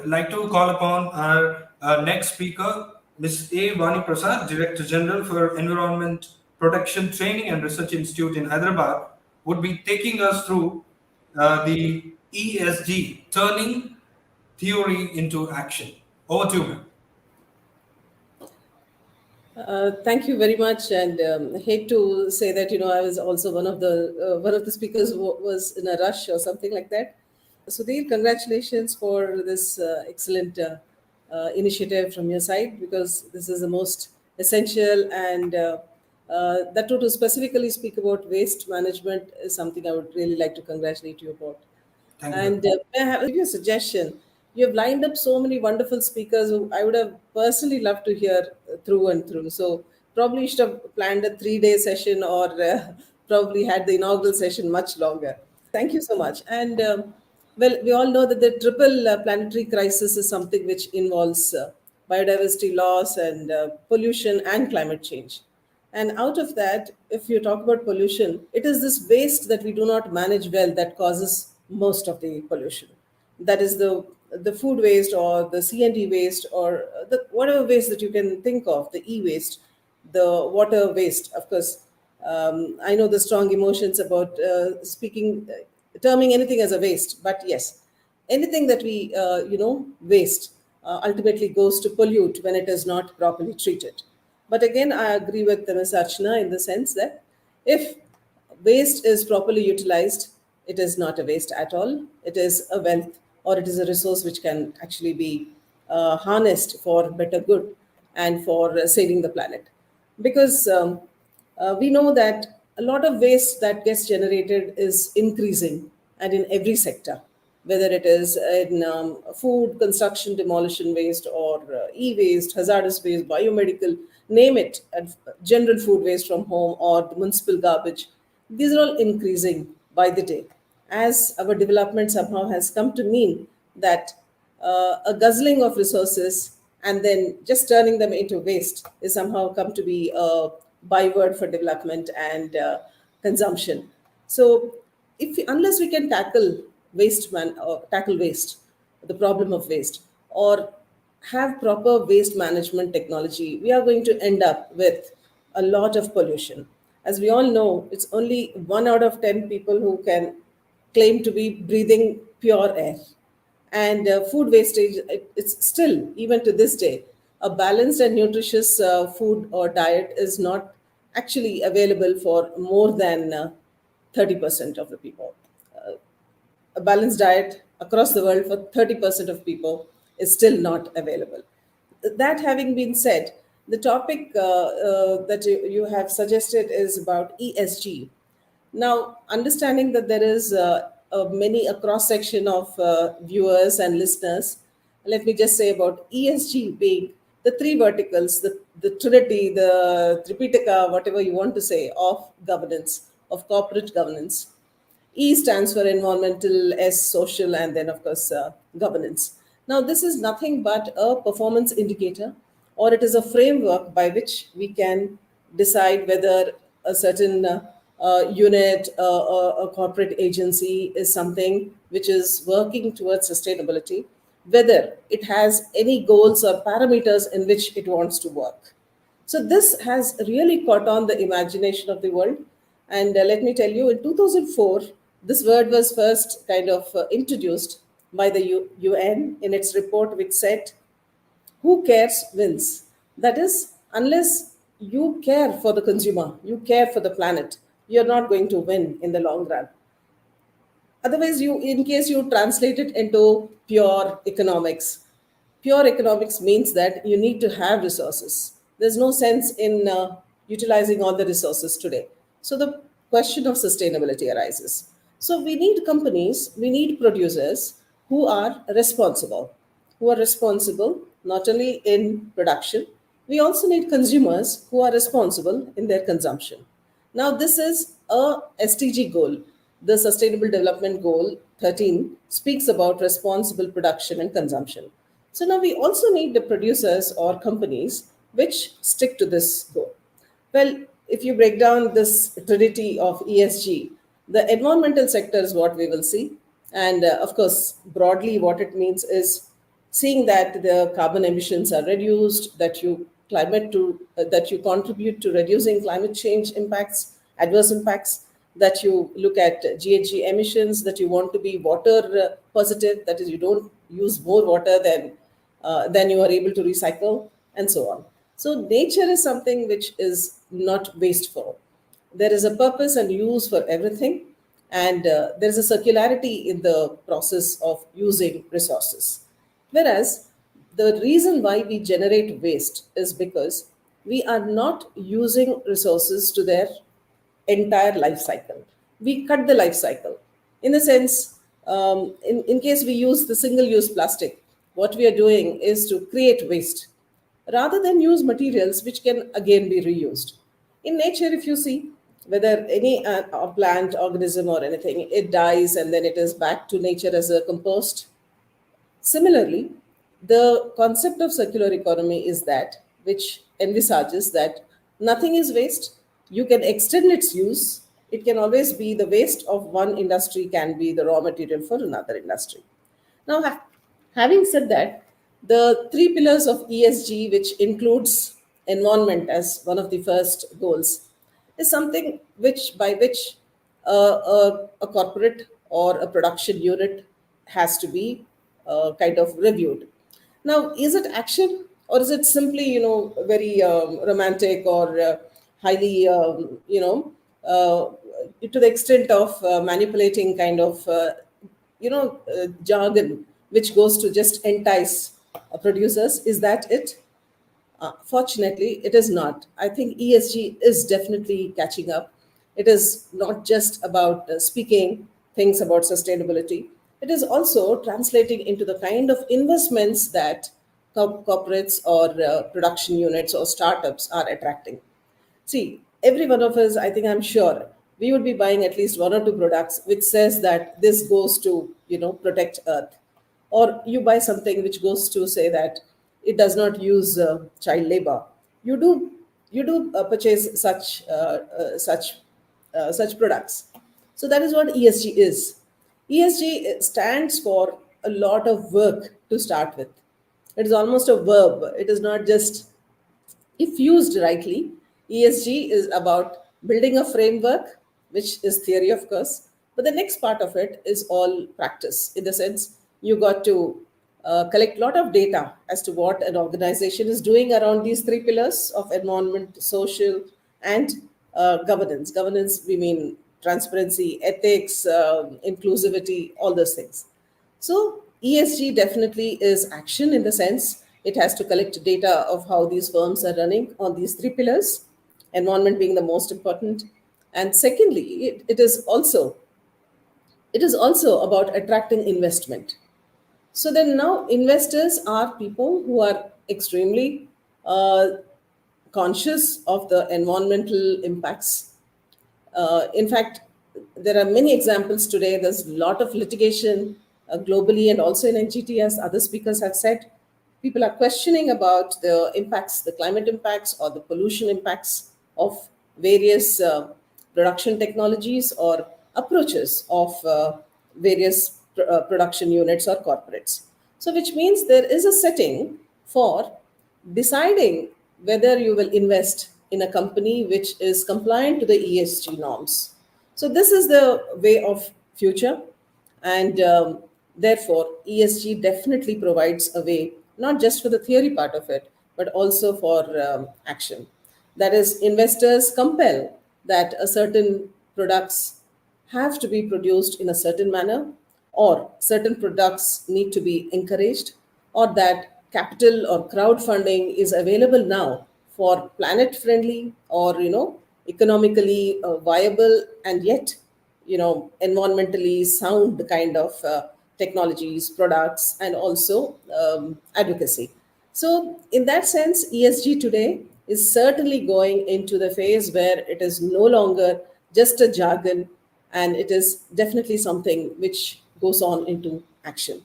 would like to call upon our next speaker, Ms. A. Vani Prasad, Director General for Environment Protection Training and Research Institute in Hyderabad, would be taking us through the ESG, turning theory into action. Over to you, ma'am. Thank you very much, and I hate to say that I was also one of the speakers who was in a rush or something like that. Sudhir, congratulations for this excellent initiative from your side, because this is the most essential, and that too, to specifically speak about waste management is something I would really like to congratulate you about. Thank you, ma'am. And may I give you a suggestion? You have lined up so many wonderful speakers who I would have personally loved to hear through and through. So probably you should have planned a 3-day session, or probably had the inaugural session much longer. Thank you so much. And well, we all know that the triple planetary crisis is something which involves biodiversity loss and pollution and climate change. And out of that, if you talk about pollution, it is this waste that we do not manage well that causes most of the pollution. That is the food waste, or the C&D waste, or the whatever waste that you can think of, the e-waste, the water waste. Of course, I know the strong emotions about terming anything as a waste, but yes, anything that we waste ultimately goes to pollute when it is not properly treated. But again, I agree with Ms. Archana in the sense that if waste is properly utilized, it is not a waste at all. It is a wealth, or it is a resource which can actually be harnessed for better good and for saving the planet. Because we know that a lot of waste that gets generated is increasing, and in every sector, whether it is in food, construction, demolition waste, or e-waste, hazardous waste, biomedical, name it, and general food waste from home, or the municipal garbage. These are all increasing by the day, as our development somehow has come to mean that a guzzling of resources and then just turning them into waste is somehow come to be a byword for development and consumption. So, unless we can tackle waste, the problem of waste, or have proper waste management technology, we are going to end up with a lot of pollution. As we all know, it's only 1 out of 10 people who can claim to be breathing pure air. And food wastage, it's still, even to this day, a balanced and nutritious food or diet is not actually available for more than 30% of the people. A balanced diet across the world for 30% of people is still not available. That having been said, the topic that you have suggested is about ESG. Now, understanding that there is a cross section of viewers and listeners, let me just say about ESG being the three verticals, the trinity, the tripitaka, whatever you want to say, of governance, of corporate governance. E stands for environmental, S social, and then, of course, governance. Now, this is nothing but a performance indicator, or it is a framework by which we can decide whether a certain unit, a corporate agency is something which is working towards sustainability, whether it has any goals or parameters in which it wants to work. So this has really caught on the imagination of the world. And let me tell you, in 2004, this word was first kind of introduced by the UN in its report, which said, "Who cares wins." That is, unless you care for the consumer, you care for the planet, you're not going to win in the long run. Otherwise, in case you translate it into pure economics means that you need to have resources. There's no sense in utilizing all the resources today. So the question of sustainability arises. So we need companies, we need producers who are responsible not only in production, we also need consumers who are responsible in their consumption. Now, this is a SDG goal. The Sustainable Development Goal 13 speaks about responsible production and consumption. So now we also need the producers or companies which stick to this goal. Well, if you break down this trinity of ESG, the environmental sector is what we will see. And of course, broadly, what it means is seeing that the carbon emissions are reduced, that you contribute to reducing climate change impacts, adverse impacts, that you look at GHG emissions, that you want to be water positive, that is, you don't use more water than you are able to recycle, and so on. So nature is something which is not wasteful. There is a purpose and use for everything, and there is a circularity in the process of using resources. Whereas the reason why we generate waste is because we are not using resources to their entire life cycle. We cut the life cycle. In the sense, in case we use the single use plastic, what we are doing is to create waste rather than use materials which can again be reused. In nature, if you see, whether any plant, organism, or anything, it dies and then it is back to nature as a compost. Similarly, the concept of circular economy is that which envisages that nothing is waste. You can extend its use. It can always be the waste of one industry, can be the raw material for another industry. Now, having said that, the three pillars of ESG, which includes environment as one of the first goals, is something which a corporate or a production unit has to be kind of reviewed. Now, is it action, or is it simply, very romantic, or highly, to the extent of manipulating kind of, jargon, which goes to just entice producers? Is that it? Fortunately, it is not. I think ESG is definitely catching up. It is not just about speaking things about sustainability, it is also translating into the kind of investments that corporates or production units or startups are attracting. See, every one of us, I think, I'm sure, we would be buying at least one or two products which says that this goes to, protect Earth. Or you buy something which goes to say that it does not use child labor. You do, purchase such products. So that is what ESG is. ESG stands for a lot of work to start with. It is almost a verb. It is not just, if used rightly, ESG is about building a framework, which is theory, of course, but the next part of it is all practice. In the sense, you got to collect a lot of data as to what an organization is doing around these three pillars of environment, social, and governance. Governance, we mean transparency, ethics, inclusivity, all those things. So ESG definitely is action, in the sense it has to collect data of how these firms are running on these three pillars, environment being the most important. And secondly, it is also about attracting investment. So then now investors are people who are extremely uh, conscious of the environmental impacts. In fact, there are many examples today. There's a lot of litigation globally and also in NGT, as other speakers have said. People are questioning about the impacts, the climate impacts, or the pollution impacts of various production technologies or approaches of various production units or corporates. So, which means there is a setting for deciding whether you will invest in a company which is compliant to the ESG norms. So this is the way of future, and therefore ESG definitely provides a way not just for the theory part of it, but also for action. That is, investors compel that a certain products have to be produced in a certain manner, or certain products need to be encouraged, or that capital or crowdfunding is available now for planet friendly, or economically viable, and yet environmentally sound kind of technologies, products, and also advocacy. So in that sense, ESG today is certainly going into the phase where it is no longer just a jargon, and it is definitely something which goes on into action,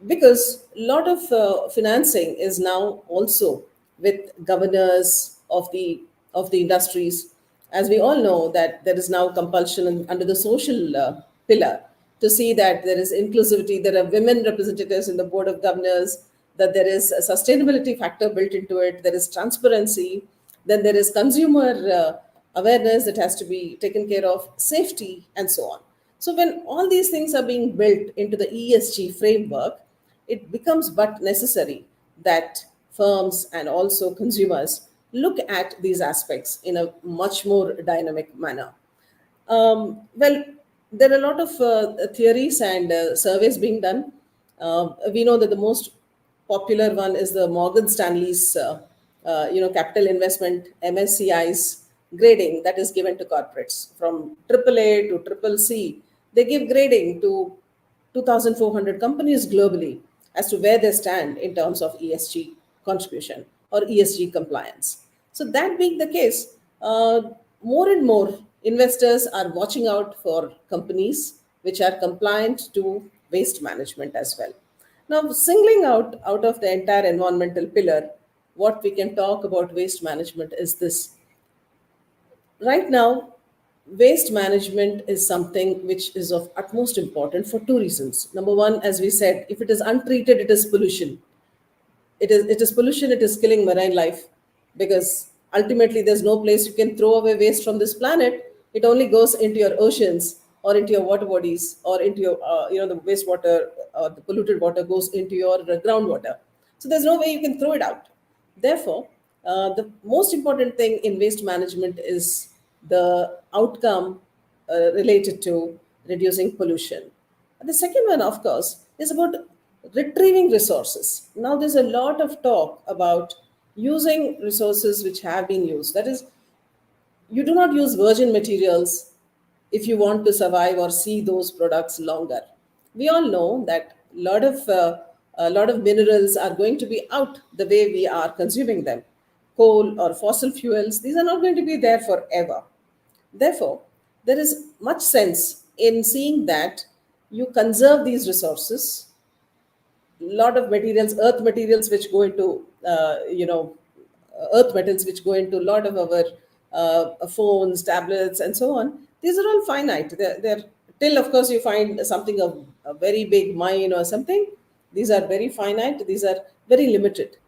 because a lot of financing is now also with governors of the industries. As we all know that there is now compulsion under the social pillar to see that there is inclusivity, there are women representatives in the board of governors, that there is a sustainability factor built into it, there is transparency, then there is consumer awareness that has to be taken care of, safety, and so on. So, when all these things are being built into the ESG framework, it becomes but necessary that firms and also consumers look at these aspects in a much more dynamic manner. Well, there are a lot of theories and surveys being done. We know that the most popular one is the Morgan Stanley's, capital investment MSCI's grading that is given to corporates from AAA to Triple C. They give grading to 2,400 companies globally as to where they stand in terms of ESG contribution or ESG compliance. So, that being the case, more and more investors are watching out for companies which are compliant to waste management as well. Now, singling out of the entire environmental pillar, what we can talk about waste management is this. Right now, waste management is something which is of utmost importance for two reasons. Number one, as we said, if it is untreated, it is pollution. It is pollution, it is killing marine life, because ultimately there's no place you can throw away waste from this planet. It only goes into your oceans or into your water bodies or into your the wastewater or the polluted water goes into your groundwater. So there's no way you can throw it out. Therefore, the most important thing in waste management is the outcome related to reducing pollution. And the second one, of course, is about retrieving resources. Now, there's a lot of talk about using resources which have been used. That is, you do not use virgin materials if you want to survive or see those products longer. We all know that a lot of minerals are going to be out the way we are consuming them. Coal or fossil fuels, these are not going to be there forever. Therefore, there is much sense in seeing that you conserve these resources. Lot of materials, earth materials, which go into earth metals, which go into a lot of our phones, tablets, and so on. These are all finite. They're till, of course, you find something of a very big mine or something. These are very finite. These are very limited.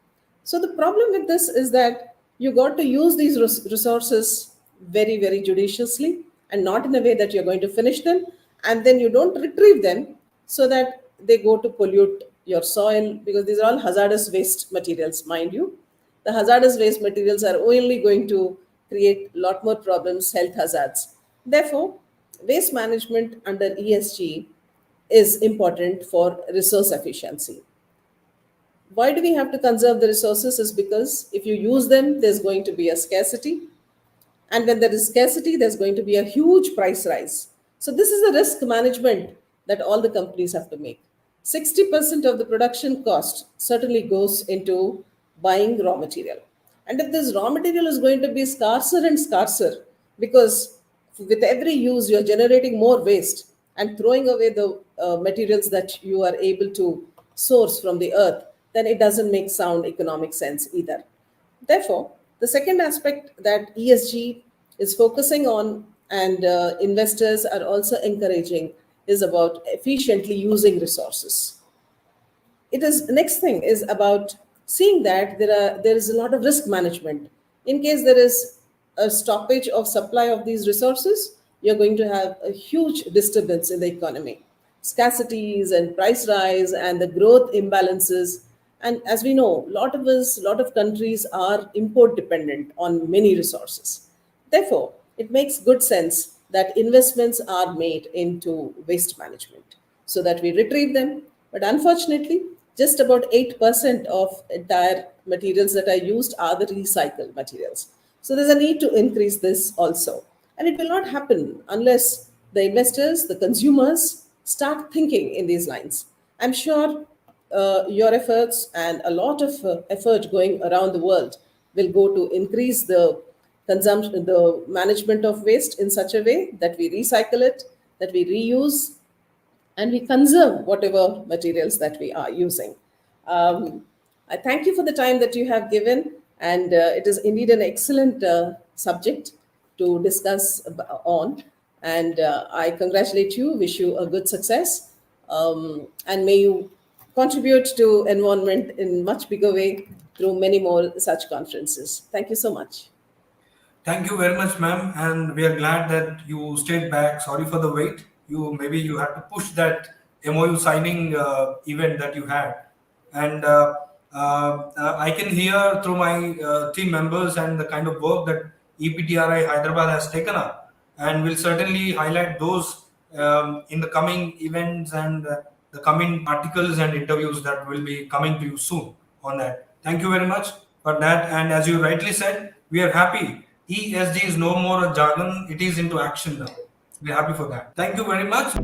So the problem with this is that you got to use these resources very, very judiciously and not in a way that you're going to finish them and then you don't retrieve them so that they go to pollute your soil, because these are all hazardous waste materials, mind you. The hazardous waste materials are only going to create a lot more problems, health hazards. Therefore, waste management under ESG is important for resource efficiency. Why do we have to conserve the resources? Is because if you use them, there's going to be a scarcity, and when there is scarcity, there's going to be a huge price rise. So, this is the risk management that all the companies have to make. 60% of the production cost certainly goes into buying raw material. And if this raw material is going to be scarcer and scarcer, because with every use you're generating more waste and throwing away the materials that you are able to source from the earth, then it doesn't make sound economic sense either. Therefore, the second aspect that ESG is focusing on and investors are also encouraging is about efficiently using resources. It is next thing is about seeing that there is a lot of risk management. In case there is a stoppage of supply of these resources, you're going to have a huge disturbance in the economy, scarcities and price rise and the growth imbalances. And as we know, lot of countries are import dependent on many resources. Therefore, it makes good sense that investments are made into waste management so that we retrieve them. But unfortunately, just about 8% of entire materials that are used are the recycled materials. So there's a need to increase this also. And it will not happen unless the investors, the consumers start thinking in these lines. I'm sure your efforts and a lot of effort going around the world will go to increase the consumption, the management of waste in such a way that we recycle it, that we reuse, and we conserve whatever materials that we are using. Um, I thank you for the time that you have given, and it is indeed an excellent subject to discuss on. And I congratulate you, wish you a good success, and may you contribute to environment in much bigger way through many more such conferences. Thank you so much. Thank you very much, ma'am, and we are glad that you stayed back. Sorry for the wait. You had to push that MOU signing event that you had, and I can hear through my team members and the kind of work that EPTRI Hyderabad has taken up, and we'll certainly highlight those in the coming events and the coming articles and interviews that will be coming to you soon on that. Thank you very much for that, and as you rightly said, we are happy. ESG is no more a jargon, it is into action now. We're happy for that. Thank you very much.